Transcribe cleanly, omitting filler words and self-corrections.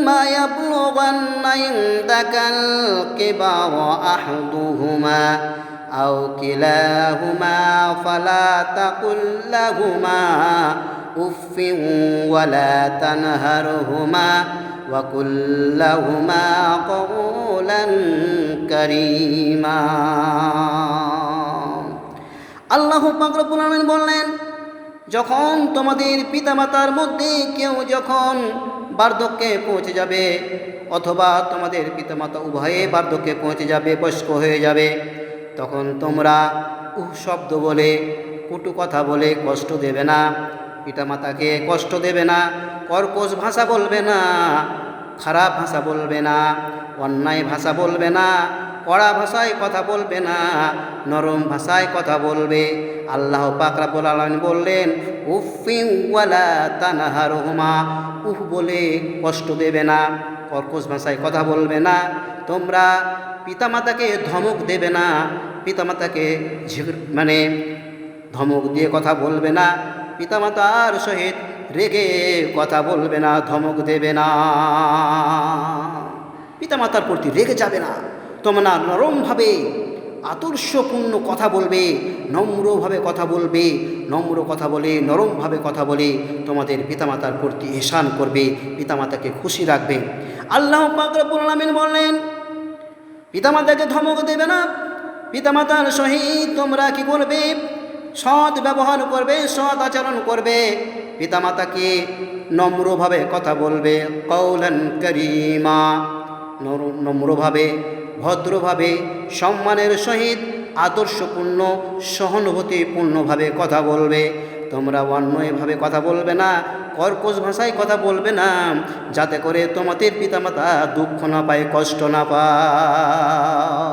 إما يبلغن عندك الكبر أحدهما أو كلاهما فلا تقل لهما أف ولا تنهرهما وقل لهما قولا كريما। আল্লাহু পাক রব্বুল আলামিন বললেন, যখন তোমাদের পিতামাতার মধ্যে কেউ যখন বার্ধক্যে পৌঁছে যাবে, অথবা তোমাদের পিতামাতা উভয়ে বার্ধক্যে পৌঁছে যাবে, বয়স্ক হয়ে যাবে, তখন তোমরা শব্দ বলে, কটু কথা বলে কষ্ট দেবে না, পিতামাতাকে কষ্ট দেবে না, কর্কশ ভাষা বলবে না, খারাপ ভাষা বলবে না, অন্যায় ভাষা বলবে না, কড়া ভাষায় কথা বলবে না, নরম ভাষায় কথা বলবে। আল্লাহ পাক রব্বুল আলামিন বললেন, উফি ওয়ালা তানহারহুমা, উফ বলে কষ্ট দেবে না, কর্কশ ভাষায় কথা বলবে না, তোমরা পিতামাতাকে ধমক দেবে না, পিতামাতাকে ধমক দিয়ে কথা বলবে না, পিতামাতার সহিত রেগে কথা বলবে না, ধমক দেবে না, পিতামাতার প্রতি রেগে যাবে না, তোমরা নরমভাবে আদর্শপূর্ণ কথা বলবে, নম্রভাবে কথা বলবে, নম্র কথা বলে নরমভাবে কথা বলে তোমাদের পিতামাতার প্রতি ইহসান করবে, পিতামাতাকে খুশি রাখবে। আল্লাহ পাক রব্বুল আলামিন বললেন, পিতামাতাকে ধমক দেবে না, পিতামাতার সহিত তোমরা কি করবে? সৎ ব্যবহার করবে, সৎ আচরণ করবে, পিতামাতাকে নম্রভাবে কথা বলবে, কওলান কারীমা, নম্রভাবে, ভদ্রভাবে, সম্মানের সহিত আদর্শপূর্ণ সহানুভূতিপূর্ণভাবে কথা বলবে। তোমরা অন্যায়ভাবে কথা বলবে না, কর্কশ ভাষায় কথা বলবে না, যাতে করে তোমাদের পিতামাতা দুঃখ না পায়, কষ্ট না পায়।